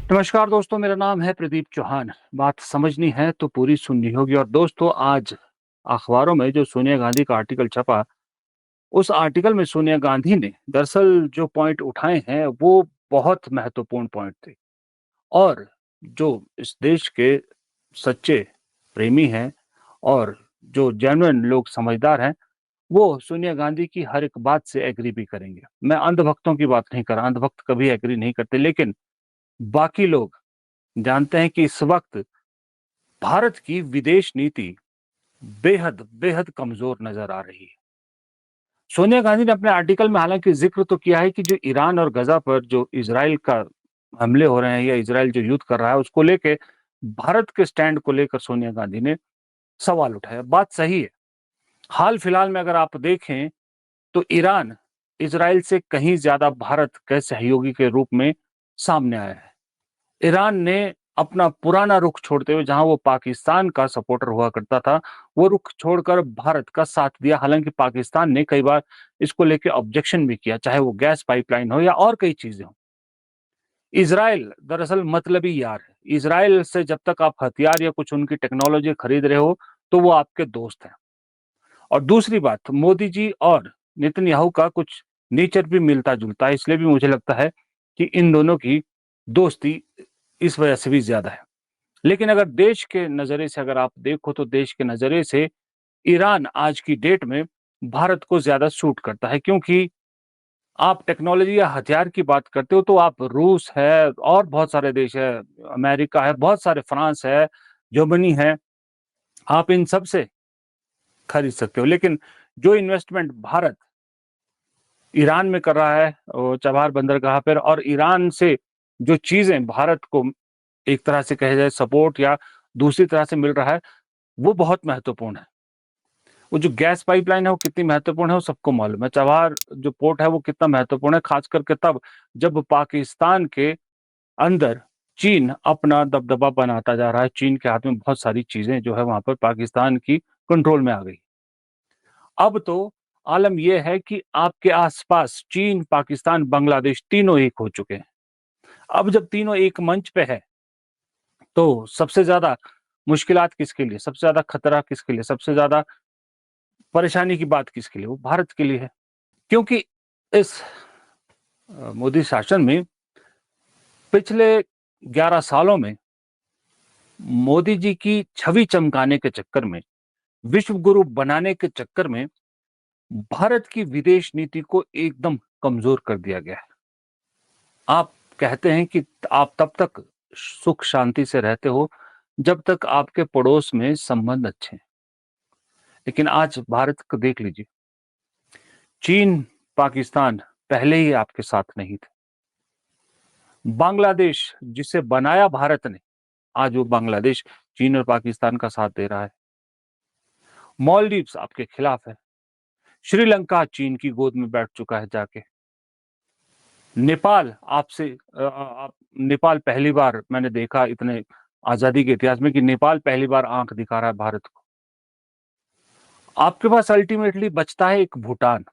नमस्कार दोस्तों, मेरा नाम है प्रदीप चौहान। बात समझनी है तो पूरी सुननी होगी। और दोस्तों, आज अखबारों में जो सोनिया गांधी का आर्टिकल छपा, उस आर्टिकल में सोनिया गांधी ने दरअसल जो पॉइंट उठाए हैं वो बहुत महत्वपूर्ण पॉइंट थे। और जो इस देश के सच्चे प्रेमी हैं और जो जेन्युइन लोग समझदार हैं, वो सोनिया गांधी की हर एक बात से एग्री भी करेंगे। मैं अंधभक्तों की बात नहीं कर रहा, अंधभक्त कभी एग्री नहीं करते, लेकिन बाकी लोग जानते हैं कि इस वक्त भारत की विदेश नीति बेहद बेहद कमजोर नजर आ रही है। सोनिया गांधी ने अपने आर्टिकल में हालांकि जिक्र तो किया है कि जो ईरान और गजा पर जो इजराइल का हमले हो रहे हैं या इजराइल जो युद्ध कर रहा है उसको लेके भारत के स्टैंड को लेकर सोनिया गांधी ने सवाल उठाया। बात सही है। हाल फिलहाल में अगर आप देखें तो ईरान इजराइल से कहीं ज्यादा भारत के सहयोगी के रूप में सामने आया है। ईरान ने अपना पुराना रुख छोड़ते हुए, जहां वो पाकिस्तान का सपोर्टर हुआ करता था, वो रुख छोड़कर भारत का साथ दिया। हालांकि पाकिस्तान ने कई बार इसको लेकर ऑब्जेक्शन भी किया, चाहे वो गैस पाइपलाइन हो या और कई चीजें हो। इसराइल दरअसल मतलबी यार है। इसराइल से जब तक आप हथियार या कुछ उनकी टेक्नोलॉजी खरीद रहे हो तो वो आपके दोस्त हैं। और दूसरी बात, मोदी जी और नेतन्याहू का कुछ नेचर भी मिलता जुलता है, इसलिए भी मुझे लगता है कि इन दोनों की दोस्ती इस वजह से भी ज्यादा है। लेकिन अगर देश के नजरिए से अगर आप देखो तो देश के नजरिए से ईरान आज की डेट में भारत को ज्यादा सूट करता है, क्योंकि आप टेक्नोलॉजी या हथियार की बात करते हो तो आप रूस है और बहुत सारे देश है, अमेरिका है, बहुत सारे, फ्रांस है, जर्मनी है, आप इन सब से खरीद सकते हो। लेकिन जो इन्वेस्टमेंट भारत ईरान में कर रहा है, चबाहार बंदरगाह पर, और ईरान से जो चीजें भारत को एक तरह से कहे जाए सपोर्ट या दूसरी तरह से मिल रहा है, वो बहुत महत्वपूर्ण है। वो जो गैस पाइपलाइन है वो कितनी महत्वपूर्ण है वो सबको मालूम है। चबहार जो पोर्ट है वो कितना महत्वपूर्ण है, खास करके तब जब पाकिस्तान के अंदर चीन अपना दबदबा बनाता जा रहा है। चीन के हाथ में बहुत सारी चीजें जो है वहां पर पाकिस्तान की कंट्रोल में आ गई। अब तो आलम यह है कि आपके आसपास चीन, पाकिस्तान, बांग्लादेश तीनों एक हो चुके हैं। अब जब तीनों एक मंच पे है तो सबसे ज्यादा मुश्किलात किसके लिए, सबसे ज्यादा खतरा किसके लिए, सबसे ज्यादा परेशानी की बात किसके लिए? वो भारत के लिए है। क्योंकि इस मोदी शासन में पिछले 11 सालों में मोदी जी की छवि चमकाने के चक्कर में, विश्व गुरु बनाने के चक्कर में भारत की विदेश नीति को एकदम कमजोर कर दिया गया है। आप कहते हैं कि आप तब तक सुख शांति से रहते हो जब तक आपके पड़ोस में संबंध अच्छे हैं। लेकिन आज भारत को देख लीजिए, चीन, पाकिस्तान पहले ही आपके साथ नहीं थे। बांग्लादेश जिसे बनाया भारत ने, आज वो बांग्लादेश चीन और पाकिस्तान का साथ दे रहा है। मालदीव्स आपके खिलाफ है। श्रीलंका चीन की गोद में बैठ चुका है जाके। नेपाल आपसे नेपाल पहली बार मैंने देखा इतने आजादी के इतिहास में कि नेपाल पहली बार आंख दिखा रहा है भारत को। आपके पास अल्टीमेटली बचता है एक भूटान।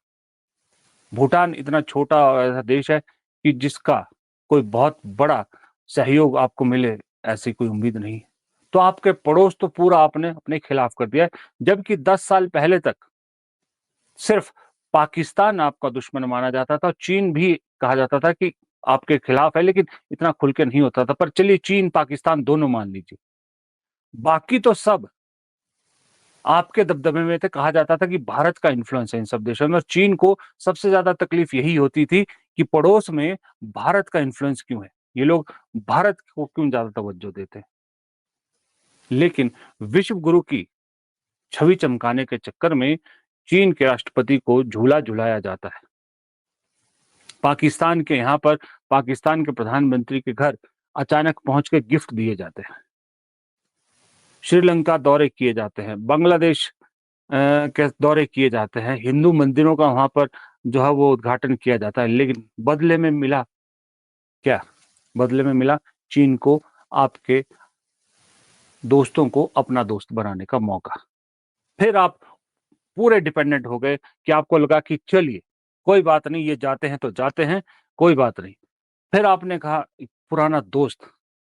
भूटान इतना छोटा ऐसा देश है कि जिसका कोई बहुत बड़ा सहयोग आपको मिले ऐसी कोई उम्मीद नहीं है। तो आपके पड़ोस तो पूरा आपने अपने खिलाफ कर दिया है। जबकि 10 साल पहले तक सिर्फ पाकिस्तान आपका दुश्मन माना जाता था, चीन भी कहा जाता था कि आपके खिलाफ है, लेकिन इतना खुल के नहीं होता था। पर चलिए चीन पाकिस्तान दोनों मान लीजिए, बाकी तो सब आपके दबदबे में थे। कहा जाता था कि भारत का इन्फ्लुएंस है इन सब देशों में, और चीन को सबसे ज्यादा तकलीफ यही होती थी कि पड़ोस में भारत का इन्फ्लुएंस क्यों है, ये लोग भारत को क्यों ज्यादा तवज्जो देते हैं। लेकिन विश्व गुरु की छवि चमकाने के चक्कर में चीन के राष्ट्रपति को झूला झुलाया जाता है। पाकिस्तान के यहाँ पर पाकिस्तान के प्रधानमंत्री के घर अचानक पहुंच के गिफ्ट दिए जाते हैं। श्रीलंका दौरे किए जाते हैं, बांग्लादेश के दौरे किए जाते हैं, हिंदू मंदिरों का वहां पर जो है वो उद्घाटन किया जाता है। लेकिन बदले में मिला क्या? बदले में मिला चीन को आपके दोस्तों को अपना दोस्त बनाने का मौका। फिर आप पूरे डिपेंडेंट हो गए कि आपको लगा कि चलिए कोई बात नहीं, ये जाते हैं तो जाते हैं, कोई बात नहीं। फिर आपने कहा पुराना दोस्त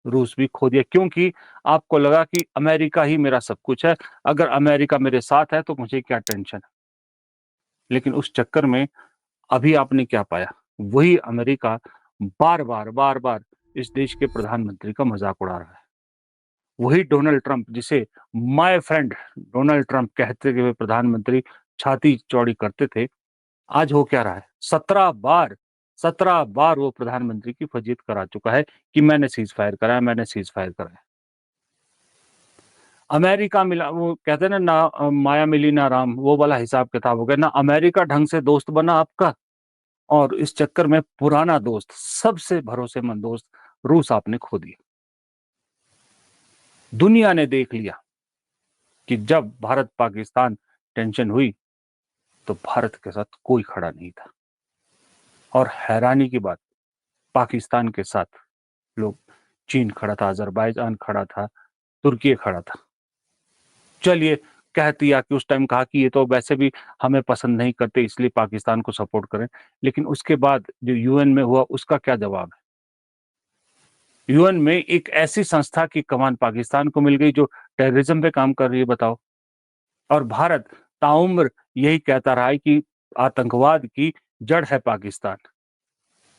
रूस भी खो दिया, क्योंकि आपको लगा कि अमेरिका ही मेरा सब कुछ है, अगर अमेरिका मेरे साथ है तो मुझे क्या टेंशन है। लेकिन उस चक्कर में अभी आपने क्या पाया, वही अमेरिका बार-बार इस देश के प्रधानमंत्री का मज़ाक उड़ा रहा है। वही डोनाल्ड ट्रंप, जिसे माय फ्रेंड डोनाल्ड ट्रंप कहते हुए प्रधानमंत्री छाती चौड़ी करते थे, आज हो क्या रहा है? 17 बार वो प्रधानमंत्री की फजीहत करा चुका है कि मैंने सीज़ फायर कराया, मैंने सीज़ फायर कराया। अमेरिका मिला, वो कहते हैं ना, माया मिली ना राम, वो वाला हिसाब किताब हो गया ना। अमेरिका ढंग से दोस्त बना आपका, और इस चक्कर में पुराना दोस्त, सबसे भरोसेमंद दोस्त रूस आपने खो दिया। दुनिया ने देख लिया कि जब भारत पाकिस्तान टेंशन हुई तो भारत के साथ कोई खड़ा नहीं था, और हैरानी की बात, पाकिस्तान के साथ लोग, चीन खड़ा था, अज़रबैजान खड़ा था, तुर्की खड़ा था। चलिए, कह दिया कि उस टाइम कहा कि ये तो वैसे भी हमें पसंद नहीं करते, इसलिए पाकिस्तान को सपोर्ट करें। लेकिन उसके बाद जो यूएन में हुआ, उसका क्या जवाब है? यूएन में एक ऐसी संस्था की कमान पाकिस्तान को मिल गई जो टेररिज्म पे काम कर रही है, बताओ। और भारत ताउम्र यही कहता रहा है कि आतंकवाद की जड़ है पाकिस्तान,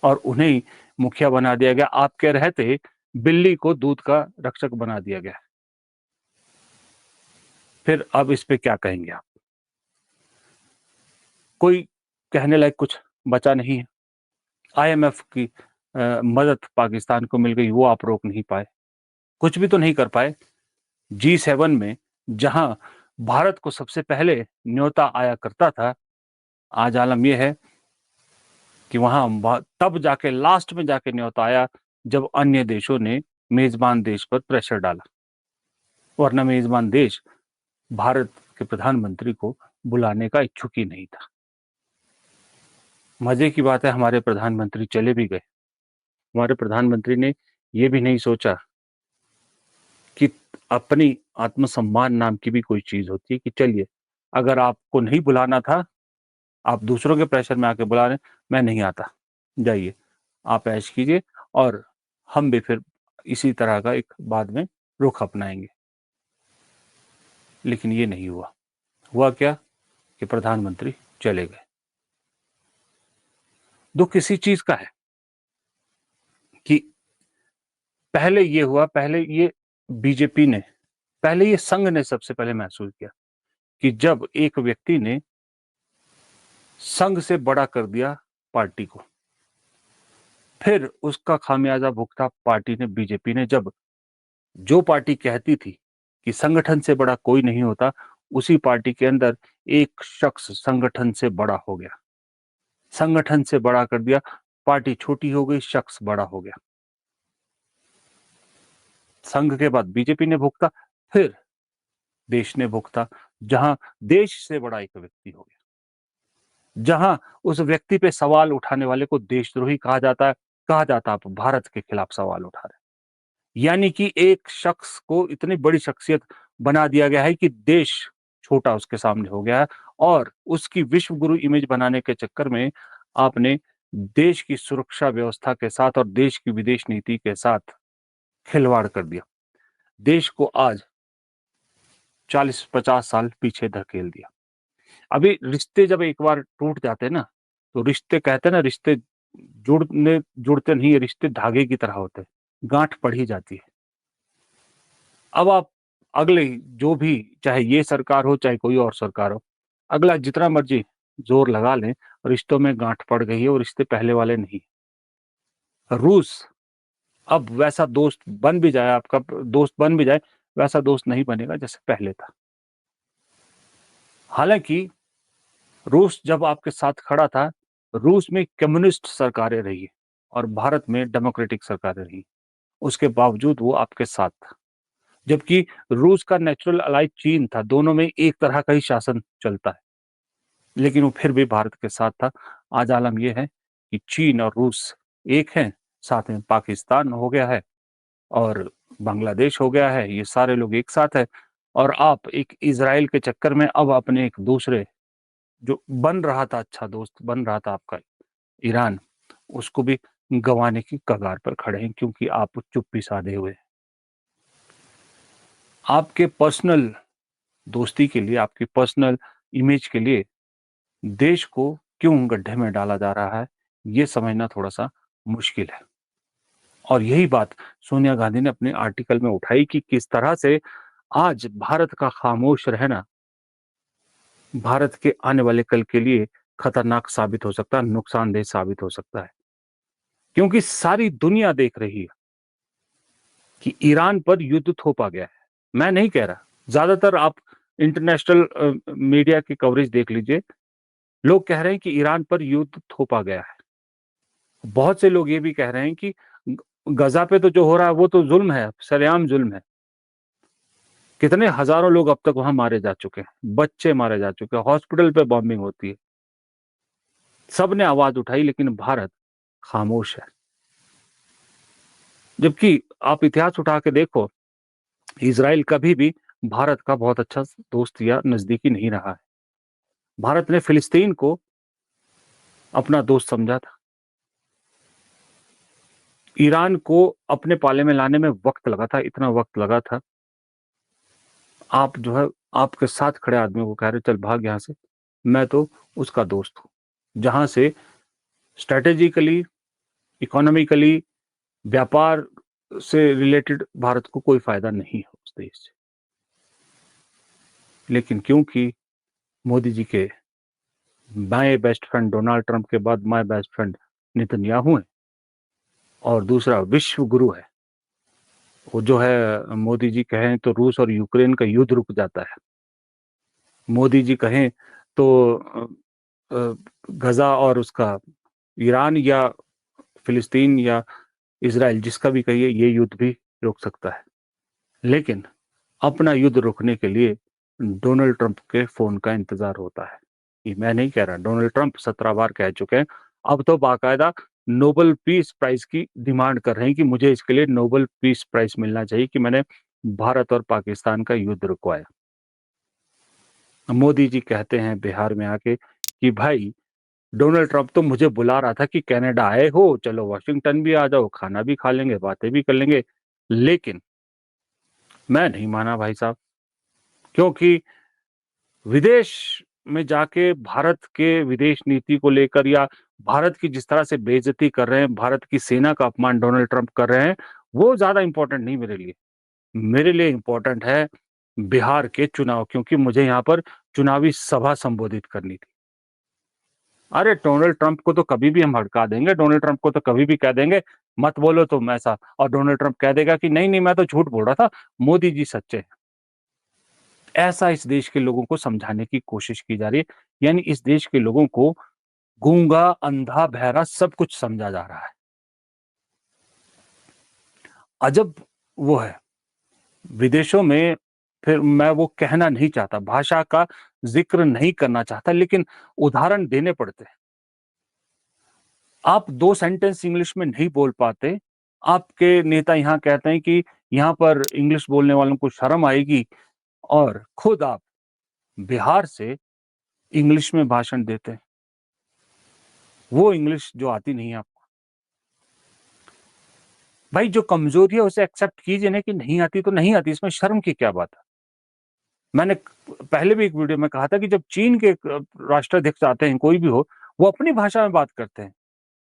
और उन्हें मुखिया बना दिया गया। आपके रहते बिल्ली को दूध का रक्षक बना दिया गया। फिर अब इस पे क्या कहेंगे आप? कोई कहने लायक कुछ बचा नहीं है। आईएमएफ की मदद पाकिस्तान को मिल गई, वो आप रोक नहीं पाए, कुछ भी तो नहीं कर पाए। G7 में जहां भारत को सबसे पहले न्योता आया करता था, आज आलम यह है कि वहां तब जाके लास्ट में जाके न्योता आया जब अन्य देशों ने मेजबान देश पर प्रेशर डाला, वरना मेजबान देश भारत के प्रधानमंत्री को बुलाने का इच्छुक ही नहीं था। मजे की बात है, हमारे प्रधानमंत्री चले भी गए। हमारे प्रधानमंत्री ने यह भी नहीं सोचा कि अपनी आत्मसम्मान नाम की भी कोई चीज होती है, कि चलिए, अगर आपको नहीं बुलाना था, आप दूसरों के प्रेशर में आके बुला रहे हैं, मैं नहीं आता, जाइए, आप ऐश कीजिए, और हम भी फिर इसी तरह का एक बाद में रुख अपनाएंगे। लेकिन ये नहीं हुआ। हुआ क्या कि प्रधानमंत्री चले गए। दुख इसी चीज का है कि पहले ये हुआ, पहले ये बीजेपी ने, पहले ये संघ ने सबसे पहले महसूस किया कि जब एक व्यक्ति ने संघ से बड़ा कर दिया पार्टी को, फिर उसका खामियाजा भुगता पार्टी ने, बीजेपी ने। जब जो पार्टी कहती थी कि संगठन से बड़ा कोई नहीं होता, उसी पार्टी के अंदर एक शख्स संगठन से बड़ा हो गया, संगठन से बड़ा कर दिया, पार्टी छोटी हो गई, शख्स बड़ा हो गया। संघ के बाद बीजेपी ने भुगता, फिर देश ने भुगता, जहां देश से बड़ा एक व्यक्ति हो गया, जहां उस व्यक्ति पे सवाल उठाने वाले को देशद्रोही कहा जाता है, कहा जाता आप भारत के खिलाफ सवाल उठा रहे। यानी कि एक शख्स को इतनी बड़ी शख्सियत बना दिया गया है कि देश छोटा उसके सामने हो गया है, और उसकी विश्व गुरु इमेज बनाने के चक्कर में आपने देश की सुरक्षा व्यवस्था के साथ और देश की विदेश नीति के साथ खिलवाड़ कर दिया। देश को आज 40-50 साल पीछे धकेल दिया। अभी रिश्ते जब एक बार टूट जाते हैं ना, तो रिश्ते, कहते हैं ना, रिश्ते जुड़ते नहीं है, रिश्ते धागे की तरह होते हैं, गांठ पड़ ही जाती है। अब आप अगले, जो भी, चाहे ये सरकार हो चाहे कोई और सरकार हो, अगला जितना मर्जी जोर लगा लें, रिश्तों में गांठ पड़ गई है, और रिश्ते पहले वाले नहीं। रूस अब वैसा दोस्त बन भी जाए, आपका दोस्त बन भी जाए, वैसा दोस्त नहीं बनेगा जैसे पहले था। हालांकि रूस जब आपके साथ खड़ा था, रूस में कम्युनिस्ट सरकारें रही और भारत में डेमोक्रेटिक सरकारें रही, उसके बावजूद वो आपके साथ था। जबकि रूस का नेचुरल अलाई चीन था, दोनों में एक तरह का ही शासन चलता है, लेकिन वो फिर भी भारत के साथ था। आज आलम यह है कि चीन और रूस एक हैं, साथ में पाकिस्तान हो गया है, और बांग्लादेश हो गया है, ये सारे लोग एक साथ है। और आप एक इजराइल के चक्कर में अब अपने एक दूसरे, जो बन रहा था, अच्छा दोस्त बन रहा था आपका, ईरान, उसको भी गंवाने की कगार पर खड़े हैं, क्योंकि आप चुप्पी साधे हुए हैं। आपके पर्सनल दोस्ती के लिए, आपकी पर्सनल इमेज के लिए देश को क्यों गड्ढे में डाला जा रहा है, ये समझना थोड़ा-सा मुश्किल है। और यही बात सोनिया गांधी ने अपने आर्टिकल में उठाई कि किस तरह से आज भारत का खामोश रहना भारत के आने वाले कल के लिए खतरनाक साबित हो सकता है, नुकसानदेह साबित हो सकता है। क्योंकि सारी दुनिया देख रही है कि ईरान पर युद्ध थोपा गया है। मैं नहीं कह रहा, ज़्यादातर आप इंटरनेशनल मीडिया की कवरेज देख लीजिए, लोग कह रहे हैं कि ईरान पर युद्ध थोपा गया है। बहुत से लोग ये भी कह रहे हैं कि गज़ा पे तो जो हो रहा है वो तो ज़ुल्म है, सरेआम ज़ुल्म है। कितने हज़ारों लोग अब तक वहाँ मारे जा चुके हैं, बच्चे मारे जा चुके हैं, हॉस्पिटल पे बॉम्बिंग होती है। सबने आवाज़ उठाई, लेकिन भारत खामोश है। जबकि आप इतिहास उठा के देखो, इज़राइल कभी भी भारत का बहुत अच्छा दोस्त या नज़दीकी नहीं रहा है। भारत ने फ़िलिस्तीन को अपना दोस्त समझा था। ईरान को अपने पाले में लाने में वक़्त लगा था, इतना वक़्त लगा था, आप जो है आपके साथ खड़े आदमी को कह रहे चल भाग यहाँ से, मैं तो उसका दोस्त हूँ। जहाँ से स्ट्रैटेजिकली, इकोनॉमिकली, व्यापार से रिलेटेड भारत को कोई फ़ायदा नहीं है उस देश से। लेकिन क्योंकि मोदी जी के my best friend Donald Trump के बाद माय बेस्ट फ्रेंड नेतन्याहू हैं और दूसरा विश्व गुरु है। वो जो है मोदी जी कहें तो रूस और यूक्रेन का युद्ध रुक जाता है। मोदी जी कहें तो गज़ा और उसका ईरान या फ़िलिस्तीन या इज़राइल जिसका भी कहिए ये युद्ध भी रुक सकता है। लेकिन अपना युद्ध रोकने के लिए डोनाल्ड ट्रंप के फ़ोन का इंतज़ार होता है। ये मैं नहीं कह रहा, डोनाल्ड ट्रंप 17 बार कह चुके हैं। अब तो बाकायदा नोबेल पीस प्राइज़ की डिमांड कर रहे हैं कि मुझे इसके लिए नोबेल पीस प्राइज़ मिलना चाहिए कि मैंने भारत और पाकिस्तान का युद्ध रुकवाया। मोदी जी कहते हैं बिहार में आके कि भाई डोनाल्ड ट्रंप तो मुझे बुला रहा था कि कनाडा आए हो, चलो वाशिंगटन भी आ जाओ, खाना भी खा लेंगे, बातें भी कर लेंगे। लेकिन मैं नहीं माना भाई साहब, क्योंकि विदेश में जाके भारत के विदेश नीति को लेकर या भारत की जिस तरह से बेइज्जती कर रहे हैं, भारत की सेना का अपमान डोनाल्ड ट्रंप कर रहे हैं, वो ज़्यादा इम्पोर्टेंट नहीं मेरे लिए। मेरे लिए इम्पोर्टेंट है बिहार के चुनाव, क्योंकि मुझे यहाँ पर चुनावी सभा संबोधित करनी थी। अरे डोनाल्ड ट्रंप को तो कभी भी हम भड़का देंगे, डोनाल्ड ट्रंप को तो कभी भी कह देंगे मत बोलो तुम ऐसा, और डोनाल्ड ट्रंप कह देगा कि नहीं, नहीं मैं तो झूठ बोल रहा था, मोदी जी सच्चे हैं। ऐसा इस देश के लोगों को समझाने की कोशिश की जा रही है, यानी इस देश के लोगों को गूंगा, अंधा, बहरा सब कुछ समझा जा रहा है। अजब वो है, विदेशों में फिर मैं वो कहना नहीं चाहता, भाषा का ज़िक्र नहीं करना चाहता, लेकिन उदाहरण देने पड़ते हैं। आप 2 सेंटेंस इंग्लिश में नहीं बोल पाते, आपके नेता यहाँ कहते हैं कि यहाँ पर इंग्लिश बोलने वालों को शर्म आएगी, और खुद आप बिहार से इंग्लिश में भाषण देते हैं। वो इंग्लिश जो आती नहीं है आपको। भाई जो कमज़ोरी है उसे एक्सेप्ट कीजिए ना कि नहीं आती तो नहीं आती, इसमें शर्म की क्या बात है? मैंने पहले भी एक वीडियो में कहा था कि जब चीन के राष्ट्राध्यक्ष आते हैं, कोई भी हो, वो अपनी भाषा में बात करते हैं।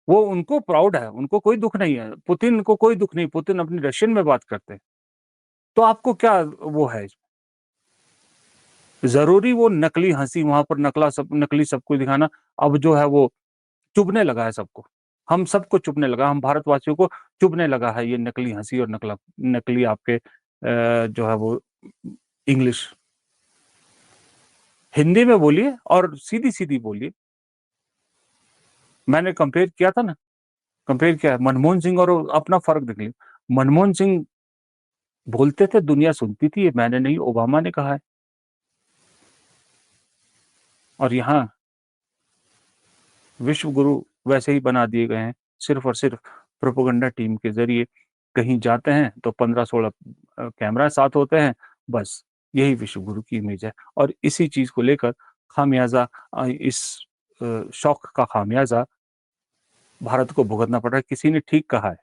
वो उनको प्राउड है, उनको कोई दुःख नहीं है। पुतिन को कोई दुःख नहीं, पुतिन अपनी रशियन में बात करते हैं। तो आपको क्या वो है? ज़रूरी वो नकली हँसी वहाँ पर नकली सब कुछ दिखाना अब जो है वो चुभने लगा है सबको। हम सबको चुभने लगा, हम भारतवासियों को चुभने लगा है ये नकली हँसी और नकली आपके जो है वो इंग्लिश। हिंदी में बोलिए और सीधी-सीधी बोलिए। मैंने कंपेयर किया था ना, कंपेयर किया है मनमोहन सिंह और अपना फ़र्क देख लीजिए। मनमोहन सिंह बोलते थे, दुनिया सुनती थी, ये मैंने नहीं, ओबामा ने कहा है। और यहाँ विश्व गुरु वैसे ही बना दिए गए हैं, सिर्फ़ और सिर्फ़ प्रोपेगेंडा टीम के ज़रिए। कहीं जाते हैं तो 15-16 कैमरा साथ होते हैं, बस यही विश्व गुरु की इमेज है। और इसी चीज़ को लेकर खामियाज़ा इस शौक का खामियाज़ा भारत को भुगतना पड़ रहा है। किसी ने ठीक कहा है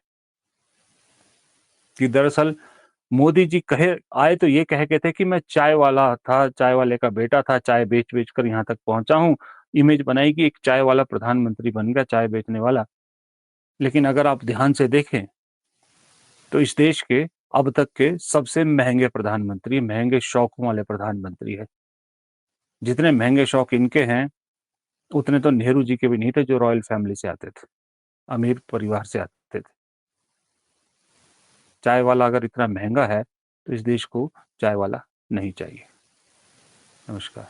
कि दरअसल मोदी जी आए तो ये कह के थे कि मैं चाय वाला था, चाय वाले का बेटा था, चाय बेच-बेच कर यहाँ तक पहुँचा हूँ। इमेज बनाई कि एक चाय वाला प्रधानमंत्री बन गया, चाय बेचने वाला। लेकिन अगर आप ध्यान से देखें, तो इस देश के अब तक के सबसे महँगे प्रधानमंत्री, महँगे शौकों वाले प्रधानमंत्री हैं। जितने महँगे शौक इनके हैं, उतने तो नेहरू जी के भी नहीं थे, जो रॉयल फैमिली से आते थे, अमीर परिवार से आते थे। चाय वाला अगर इतना महँगा है, तो इस देश को चाय वाला नहीं चाहिए। नमस्कार।